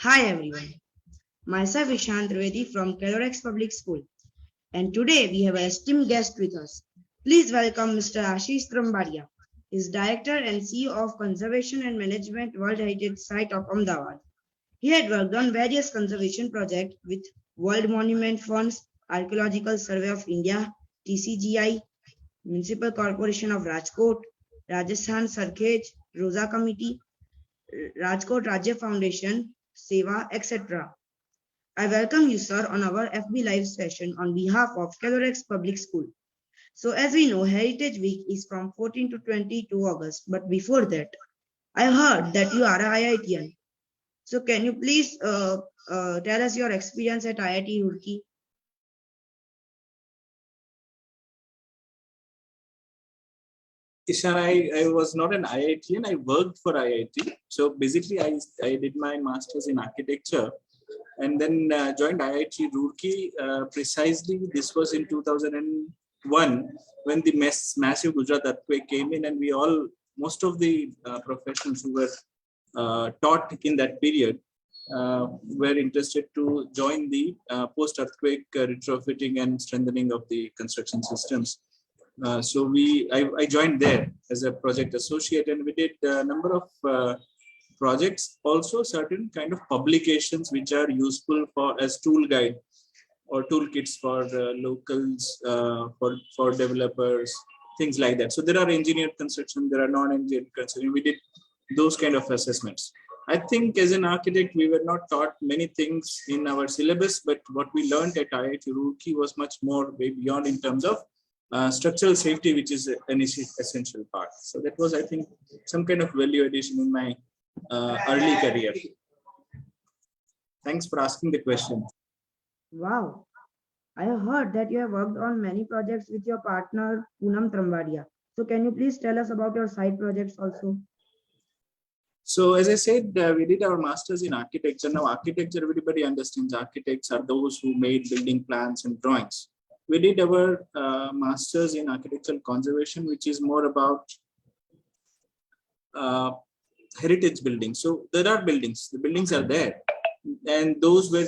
Hi everyone, myself Ishant Trivedi from Calorex Public School, and today we have a esteemed guest with us. Please welcome Mr. Ashish Trambadia. He is Director and CEO of Conservation and Management World Heritage Site of Ahmedabad. He had worked on various conservation projects with World Monument Funds, Archaeological Survey of India, TCGI, Municipal Corporation of Rajkot, Rajasthan Sarkhej, Rosa Committee, Rajkot Rajya Foundation, Seva, etc. I welcome you, sir, on our FB Live session on behalf of Calorex Public School. So, as we know, Heritage Week is from 14 to 22 August. But before that, I heard that you are a IITian. So, can you please tell us your experience at IIT Roorkee? Ishan, I was not an IITian. I worked for IIT. So basically, I did my master's in architecture and then joined IIT Roorkee. Precisely, this was in 2001 when the massive Gujarat earthquake came in, and most of the professionals who were taught in that period were interested to join the post-earthquake retrofitting and strengthening of the construction systems. I joined there as a project associate, and we did a number of projects, also certain kind of publications which are useful for as tool guide or toolkits for locals, for developers, things like that. So there are engineered construction, there are non-engineered construction. We did those kind of assessments. I think as an architect, we were not taught many things in our syllabus, but what we learned at IIT Roorkee was much more way beyond in terms of structural safety, which is an essential part. So that was, I think, some kind of value addition in my early career. Thanks for asking the question. Wow, I have heard that you have worked on many projects with your partner Poonam Trambadia. So, can you please tell us about your side projects also? So as I said, we did our masters in architecture. Now architecture, everybody understands architects are those who made building plans and drawings. We did our masters in architectural conservation, which is more about heritage buildings. So there are buildings, the buildings are there, and those were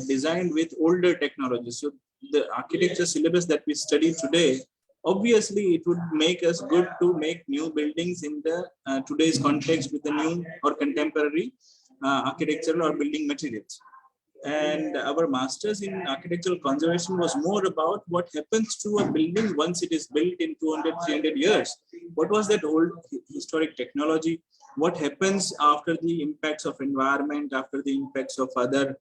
designed with older technology. So the architecture syllabus that we study today, obviously it would make us good to make new buildings in the today's context with the new or contemporary architectural or building materials. And our masters in architectural conservation was more about what happens to a building once it is built in 200, 300 years. What was that old historic technology? What happens after the impacts of environment, after the impacts of other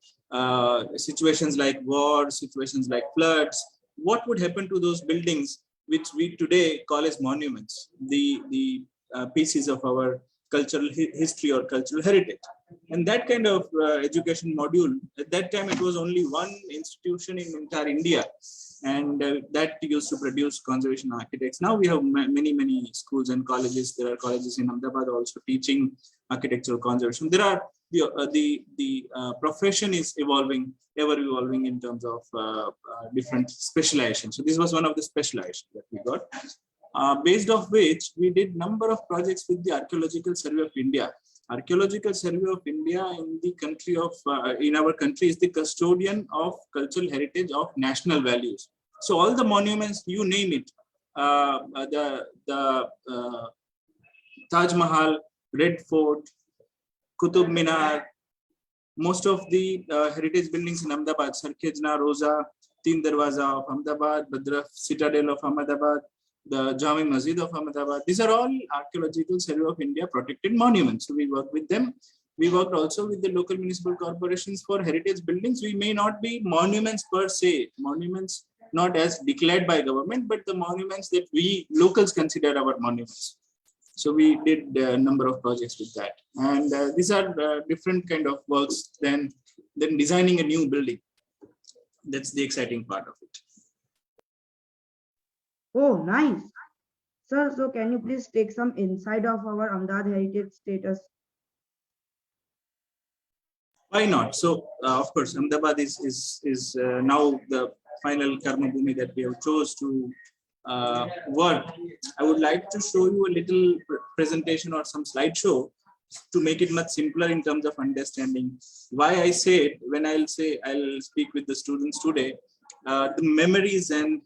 situations like war, situations like floods? What would happen to those buildings, which we today call as monuments, the pieces of our cultural history or cultural heritage? And that kind of education module, at that time it was only one institution in entire India, and that used to produce conservation architects. Now we have many schools and colleges. There are colleges in Ahmedabad also teaching architectural conservation. There are the profession is evolving, ever evolving in terms of different specialization. So this was one of the specialization that we got. Based of which we did number of projects with the Archaeological Survey of India. Archaeological Survey of India in the country of in our country is the custodian of cultural heritage of national values. So all the monuments, you name it, the Taj Mahal, Red Fort, Qutub Minar, most of the heritage buildings in Ahmedabad, Sarkhej, Rosa, Teen Darwaza of Ahmedabad, Badra Citadel of Ahmedabad, the Jami Masjid of Ahmedabad. These are all Archaeological Survey of India protected monuments. So we work with them. We worked also with the local municipal corporations for heritage buildings. We may not be monuments per se, monuments not as declared by government, but the monuments that we locals consider our monuments. So we did a number of projects with that. And these are different kind of works than designing a new building. That's the exciting part of it. Oh, nice. Sir, so can you please take some insight of our Ahmedabad heritage status? Why not? So, of course, Ahmedabad is now the final Karma Bhumi that we have chose to work. I would like to show you a little presentation or some slideshow to make it much simpler in terms of understanding. Why I say it, when I'll speak with the students today, the memories and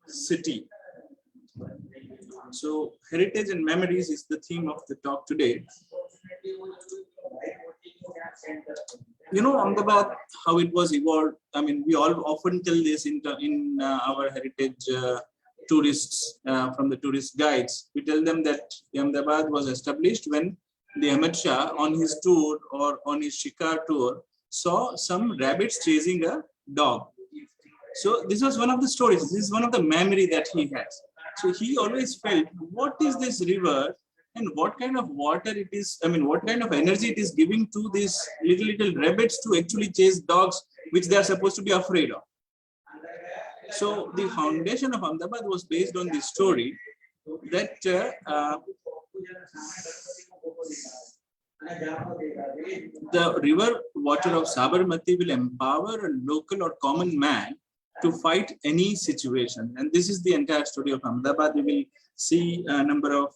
city. So heritage and memories is the theme of the talk today. You know, Ahmedabad, how it was evolved. I mean, we all often tell this in our heritage tourists, from the tourist guides. We tell them that Ahmedabad was established when the Ahmed Shah on his tour or on his shikar tour saw some rabbits chasing a dog. So this was one of the stories. This is one of the memory that he has. So he always felt, what is this river and what kind of water it is? I mean, what kind of energy it is giving to these little rabbits to actually chase dogs, which they are supposed to be afraid of. So the foundation of Ahmedabad was based on this story that the river water of Sabarmati will empower a local or common man to fight any situation. And this is the entire story of Ahmedabad. We will see a number of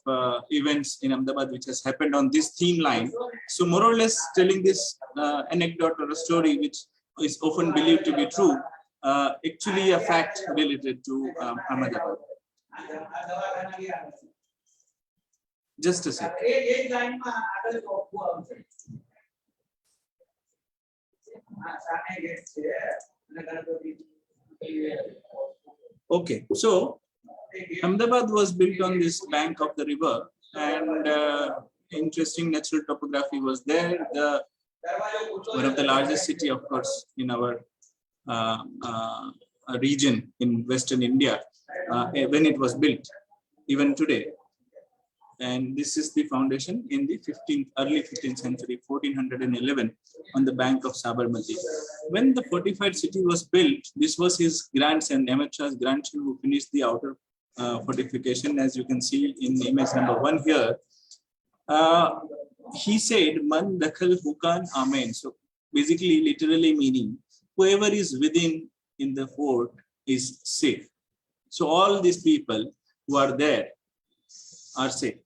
events in Ahmedabad which has happened on this theme line. So more or less telling this anecdote or a story which is often believed to be true, actually a fact related to Ahmedabad. Just a second. Okay, so Ahmedabad was built on this bank of the river, and interesting natural topography was there. One of the largest city, of course, in our region in Western India when it was built, even today. And this is the foundation in the early 15th century, 1411, on the bank of Sabarmati. When the fortified city was built, this was his grandson, Ahmed Shah's grandson, who finished the outer fortification, as you can see in image number 1 here. He said, "Man dakhal hukan amen." So basically, literally meaning, whoever is within in the fort is safe. So all these people who are there are safe.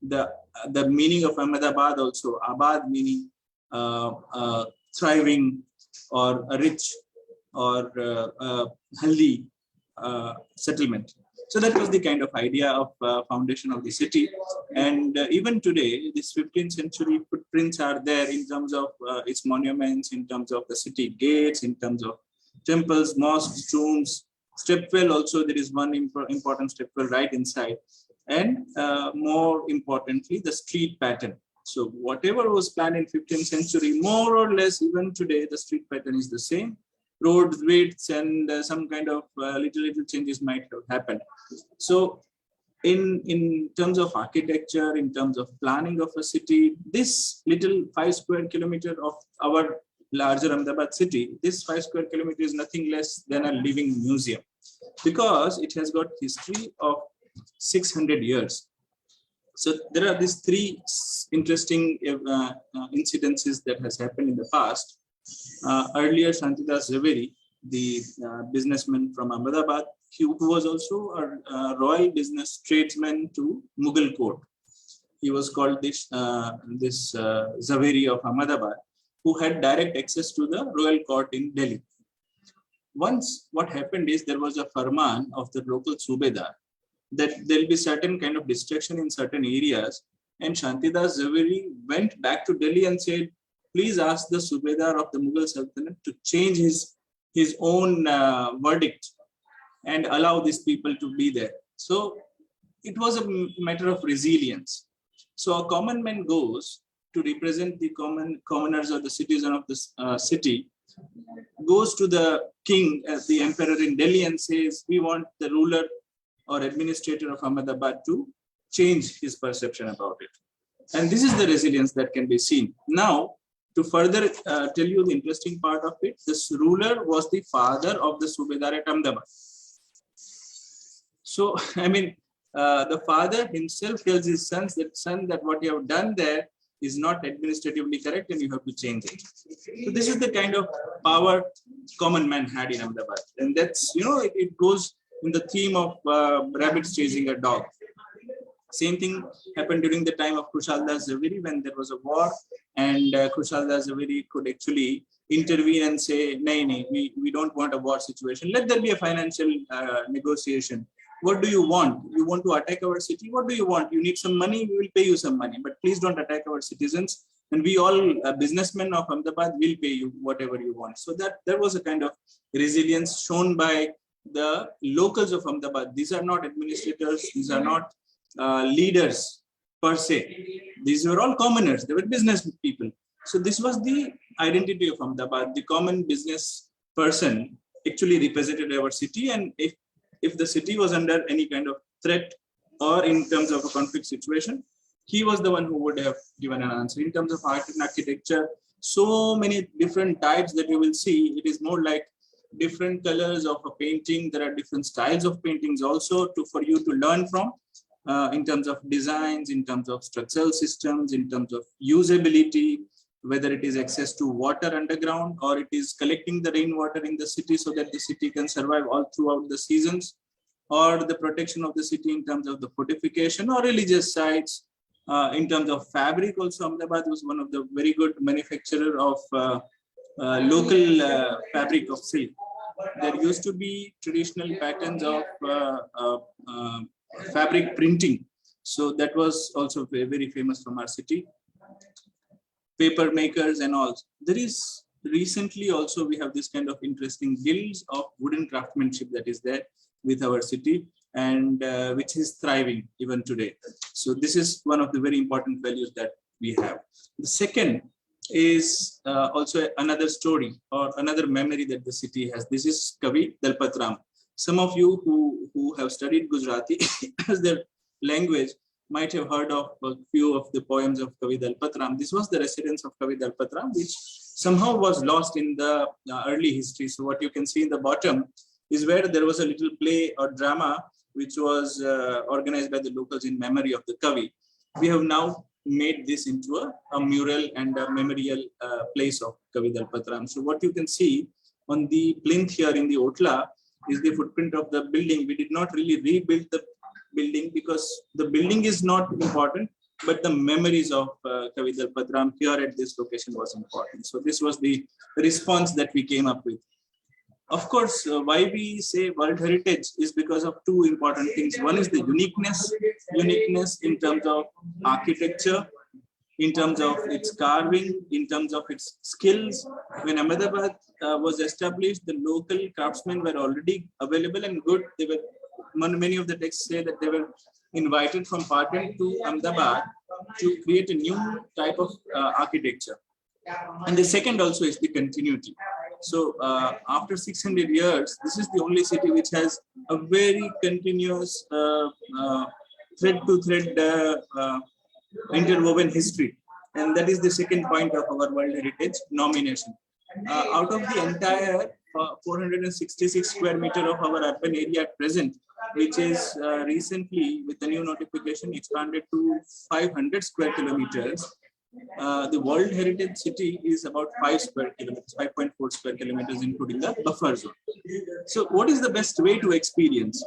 The meaning of Ahmedabad also, Abad meaning thriving or rich or healthy settlement. So that was the kind of idea of foundation of the city. And even today, these 15th century footprints are there in terms of its monuments, in terms of the city gates, in terms of temples, mosques, tombs, stepwell. Also, there is one important stepwell right inside. And more importantly, the street pattern. So whatever was planned in 15th century, more or less, even today, the street pattern is the same. Road widths and some kind of little changes might have happened. So in terms of architecture, in terms of planning of a city, this little 5 square kilometer of our larger Ahmedabad city, this 5 square kilometer is nothing less than a living museum, because it has got history of 600 years. So there are these 3 interesting incidences that has happened in the past. Earlier, Shantidas Zaveri, the businessman from Ahmedabad, who was also a royal business tradesman to Mughal court. He was called this Zaveri of Ahmedabad, who had direct access to the royal court in Delhi. Once what happened is there was a farman of the local Subedar that there will be certain kind of destruction in certain areas, and Shantidas Zaveri went back to Delhi and said, please ask the Subedar of the Mughal Sultanate to change his own verdict and allow these people to be there. So it was a matter of resilience. So a common man goes to represent the commoners or the citizen of this city, goes to the king, the emperor in Delhi, and says, we want the ruler or administrator of Ahmedabad to change his perception about it. And this is the resilience that can be seen. Now, to further tell you the interesting part of it, this ruler was the father of the Subedar at Ahmedabad. So, I mean, the father himself tells his sons that, son, that what you have done there is not administratively correct and you have to change it. So this is the kind of power common man had in Ahmedabad. And that's, it goes in the theme of rabbits chasing a dog. Same thing happened during the time of Kushal Das Javeri when there was a war, and Kushal Das Javeri could actually intervene and say, "Nay, nay, we don't want a war situation. Let there be a financial negotiation. What do you want? You want to attack our city? What do you want? You need some money? We will pay you some money, but please don't attack our citizens. And we all businessmen of Ahmedabad will pay you whatever you want." So that there was a kind of resilience shown by the locals of Ahmedabad. These are not administrators. These are not leaders per se. These were all commoners. They were business people. So this was the identity of Ahmedabad. The common business person actually represented our city, and if the city was under any kind of threat or in terms of a conflict situation, he was the one who would have given an answer. In terms of art and architecture, so many different types that you will see. It is more like different colors of a painting. There are different styles of paintings also for you to learn from. In terms of designs, in terms of structural systems, in terms of usability, whether it is access to water underground or it is collecting the rainwater in the city so that the city can survive all throughout the seasons, or the protection of the city in terms of the fortification or religious sites. In terms of fabric also, Ahmedabad was one of the very good manufacturer of local fabric of silk. There used to be traditional patterns of fabric printing. So that was also very famous from our city. Paper makers and all. There is recently also we have this kind of interesting guilds of wooden craftsmanship that is there with our city, and which is thriving even today. So this is one of the very important values that we have. The second is also another story or another memory that the city has. This is Kavi Dalpat Ram. Some of you who have studied Gujarati as their language might have heard of a few of the poems of Kavi Dalpat Ram. This was the residence of Kavi Dalpat Ram, which somehow was lost in the early history. So what you can see in the bottom is where there was a little play or drama which was organized by the locals in memory of the Kavi. We have now made this into a mural and a memorial place of Kavi Dalpat Ram. So what you can see on the plinth here in the Otla is the footprint of the building. We did not really rebuild the building because the building is not important, but the memories of Kavi Dalpat Ram here at this location was important. So this was the response that we came up with. Of course, why we say World Heritage is because of two important things. One is the uniqueness in terms of architecture, in terms of its carving, in terms of its skills. When Ahmedabad was established, the local craftsmen were already available and good. They were, many of the texts say that they were invited from Patan to Ahmedabad to create a new type of architecture. And the second also is the continuity. So after 600 years, this is the only city which has a very continuous thread to thread interwoven history. And that is the second point of our World Heritage nomination. Out of the entire 466 square meter of our urban area at present, which is recently with the new notification expanded to 500 square kilometers, the World Heritage City is about 5 square kilometers, 5.4 square kilometers, including the buffer zone. So what is the best way to experience?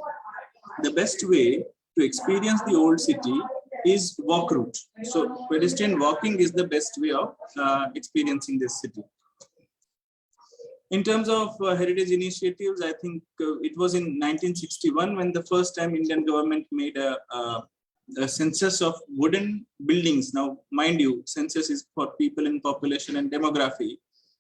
The best way to experience the old city is walk route. So pedestrian walking is the best way of experiencing this city. In terms of heritage initiatives, I think it was in 1961 when the first time Indian government made a census of wooden buildings. Now, mind you, census is for people in population and demography,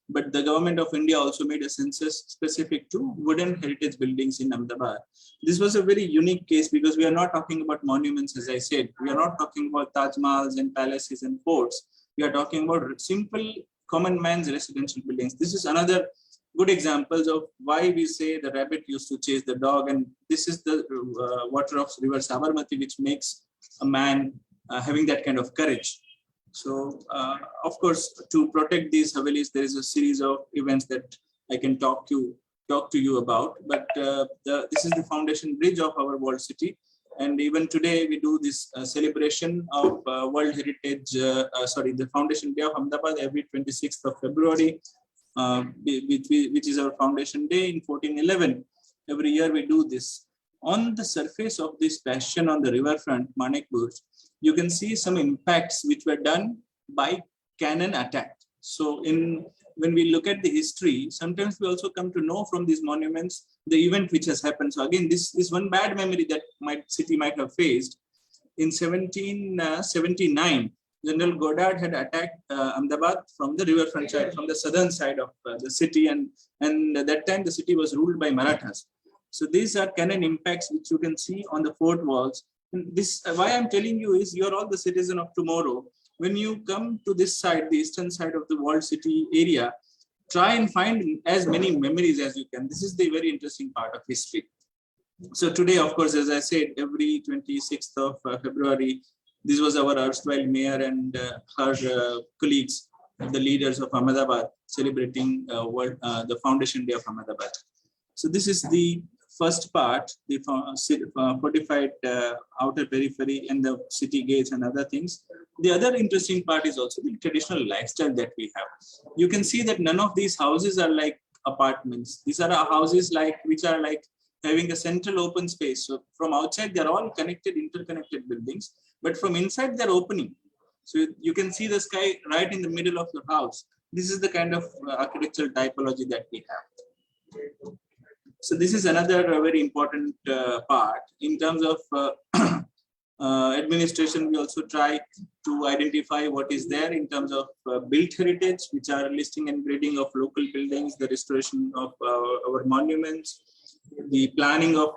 but the government of India also made a census specific to wooden heritage buildings in Ahmedabad. This was a very unique case because we are not talking about monuments, as I said. We are not talking about Taj Mahals and palaces and forts. We are talking about simple common man's residential buildings. This is another good examples of why we say the rabbit used to chase the dog, and this is the water of river Sabarmati, which makes a man having that kind of courage. So, of course, to protect these Havelis, there is a series of events that I can talk to you about. But this is the foundation bridge of our world city, and even today we do this celebration of World Heritage. The Foundation Day of Ahmedabad every 26th of February. Which is our foundation day in 1411. Every year we do this. on the surface of this bastion on the riverfront, Manikpur, you can see some impacts which were done by cannon attack. So when we look at the history, sometimes we also come to know from these monuments the event which has happened. So again, this is one bad memory that city might have faced. In 1779, General Godard had attacked Ahmedabad from the riverfront side, from the southern side of the city, and at that time the city was ruled by Marathas. So these are cannon impacts which you can see on the fort walls. And this, why I'm telling you is, you're all the citizen of tomorrow. When you come to this side, the eastern side of the walled city area, try and find as many memories as you can. This is the very interesting part of history. So today, of course, as I said, every 26th of February, this was our erstwhile mayor and her colleagues, the leaders of Ahmedabad, celebrating the Foundation Day of Ahmedabad. So this is the first part, the fortified outer periphery and the city gates and other things. The other interesting part is also the traditional lifestyle that we have. You can see that none of these houses are like apartments. These are houses which are like having a central open space. So from outside, they're all connected, interconnected buildings, but from inside, they're opening. So you can see the sky right in the middle of your house. This is the kind of architectural typology that we have. So this is another very important part. In terms of administration, we also try to identify what is there in terms of built heritage, which are listing and grading of local buildings, the restoration of our monuments, the planning of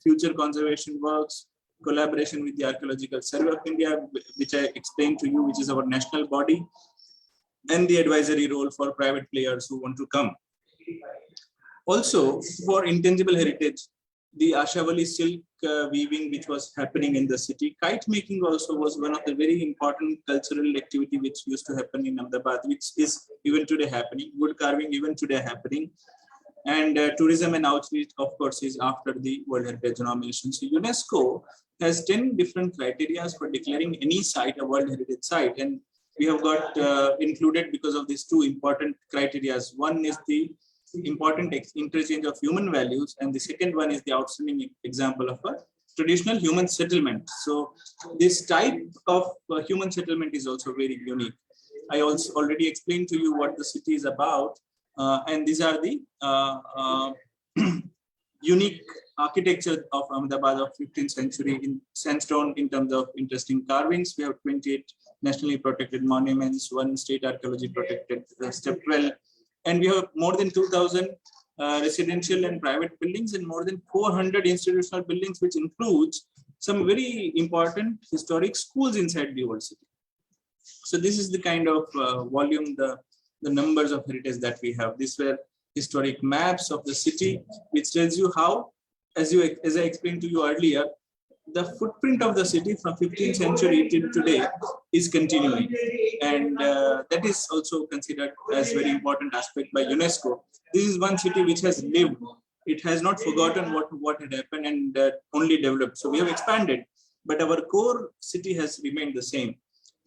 future conservation works, collaboration with the Archaeological Survey of India, which I explained to you, which is our national body, and the advisory role for private players who want to come. Also, for intangible heritage, the Ashavali silk weaving, which was happening in the city. Kite making also was one of the very important cultural activity which used to happen in Ahmedabad, which is even today happening. Wood carving even today happening. And tourism and outreach, of course, is after the World Heritage nomination. So UNESCO has 10 different criteria for declaring any site a World Heritage site. And we have got included because of these two important criteria. One is the important interchange of human values, and the second one is the outstanding example of a traditional human settlement. So this type of human settlement is also very unique. I also already explained to you what the city is about, and these are the unique architecture of Ahmedabad of 15th century in sandstone. In terms of interesting carvings, we have 28 nationally protected monuments, 1 state archaeology protected stepwell, and we have more than 2,000 residential and private buildings and more than 400 institutional buildings, which includes some very important historic schools inside the old city. So this is the kind of volume, the numbers of heritage that we have. These were historic maps of the city, which tells you how, as I explained to you earlier, the footprint of the city from 15th century till today is continuing, and that is also considered as very important aspect by UNESCO. This is one city which has lived. It has not forgotten what had happened and only developed. So we have expanded, but our core city has remained the same.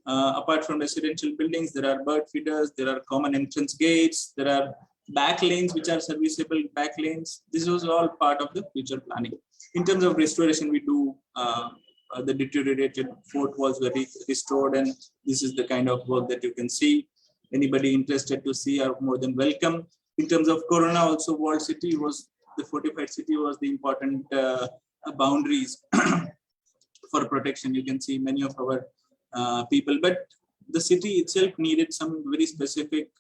Apart from residential buildings, there are bird feeders, there are common entrance gates, there are back lanes which are serviceable back lanes. This was all part of the future planning. In terms of restoration, we do the deteriorated fort walls were restored, and this is the kind of work that you can see. Anybody interested to see are more than welcome. In terms of Corona, also walled city was the fortified city was the important boundaries for protection. You can see many of our people, but the city itself needed some very specific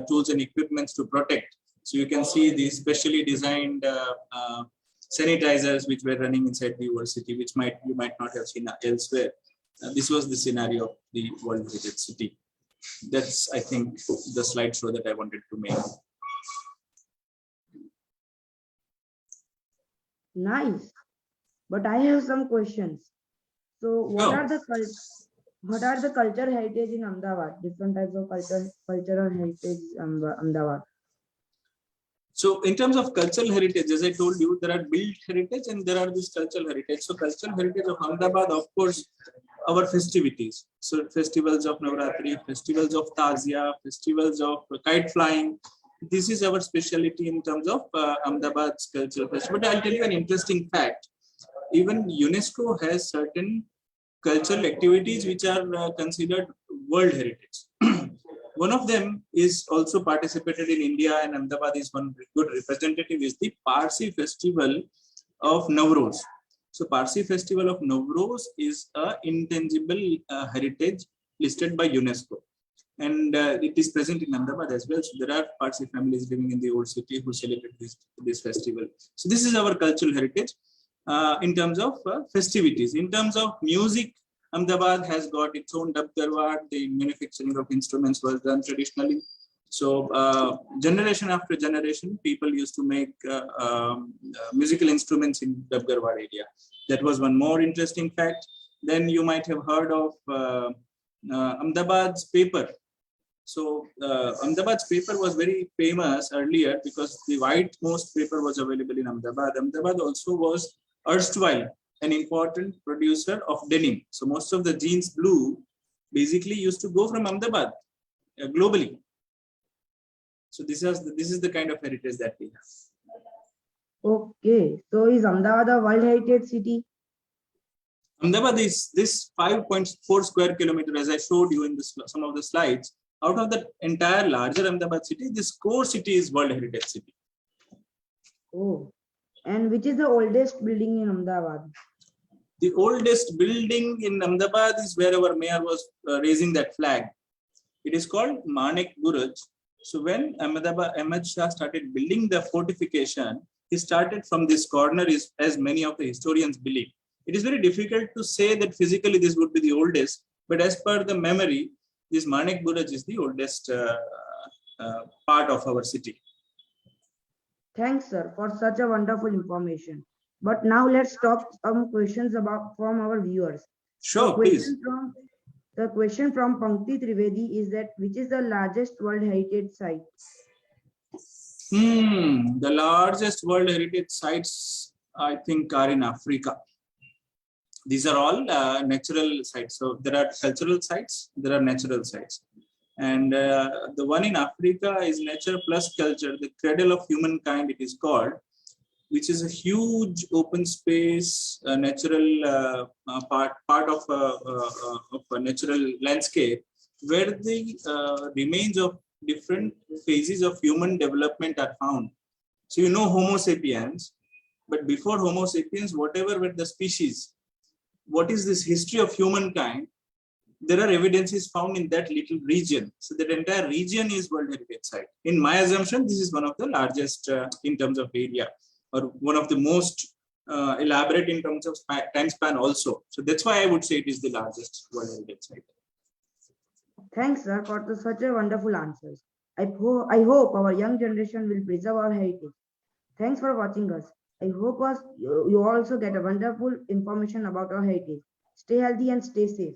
tools and equipments to protect. So you can see the specially designed sanitizers which were running inside the old city, which you might not have seen elsewhere. This was the scenario of the World Heritage City. That's, I think, the slideshow that I wanted to make. Nice, but I have some questions. So what are the cultural heritage in Ahmedabad? Different types of cultural heritage in Ahmedabad. So in terms of cultural heritage, as I told you, there are built heritage and there are this cultural heritage. So cultural heritage of Ahmedabad, of course, our festivities. So festivals of Navratri, festivals of Tazia, festivals of kite flying, this is our specialty in terms of Ahmedabad's cultural festival. But I'll tell you an interesting fact. Even UNESCO has certain cultural activities which are considered World Heritage. One of them is also participated in India, and Ahmedabad is one good representative, is the Parsi Festival of Nowruz. So Parsi Festival of Nowruz is a intangible heritage listed by UNESCO. And it is present in Ahmedabad as well. So there are Parsi families living in the old city who celebrate this festival. So this is our cultural heritage in terms of festivities. In terms of music, Ahmedabad has got its own Dab Darbar. The manufacturing of instruments was done traditionally. So generation after generation, people used to make musical instruments in Dab Darbar area. That was one more interesting fact. Then you might have heard of Ahmedabad's paper. So Ahmedabad's paper was very famous earlier because the whitemost paper was available in Ahmedabad. Ahmedabad also was erstwhile an important producer of denim. So most of the jeans blue basically used to go from Ahmedabad globally. So this is the kind of heritage that we have. Okay, so is Ahmedabad a World Heritage City? Ahmedabad is this 5.4 square kilometer, as I showed you in some of the slides. Out of the entire larger Ahmedabad city, this core city is World Heritage City. Oh, and which is the oldest building in Ahmedabad? The oldest building in Ahmedabad is where our mayor was raising that flag. It is called Manek Burj. So when Ahmed Shah started building the fortification, he started from this corner, as many of the historians believe. It is very difficult to say that physically this would be the oldest, but as per the memory, this Manek Burj is the oldest part of our city. Thanks, sir, for such a wonderful information. But now let's talk some questions from our viewers. Sure, please. The question from Pankti Trivedi is that which is the largest World Heritage Site? The largest World Heritage sites, I think, are in Africa. These are all natural sites. So there are cultural sites, there are natural sites. And the one in Africa is nature plus culture, the cradle of humankind, it is called, which is a huge open space, natural part of a natural landscape, where the remains of different phases of human development are found. So you know Homo sapiens, but before Homo sapiens, whatever were the species, what is this history of humankind? There are evidences found in that little region. So that entire region is World Heritage Site. In my assumption, this is one of the largest in terms of area, or one of the most elaborate in terms of time span also. So that's why I would say it is the largest World Heritage Site. Thanks, sir, for such a wonderful answers. I hope our young generation will preserve our heritage. Thanks for watching us. I hope you also get a wonderful information about our heritage. Stay healthy and stay safe.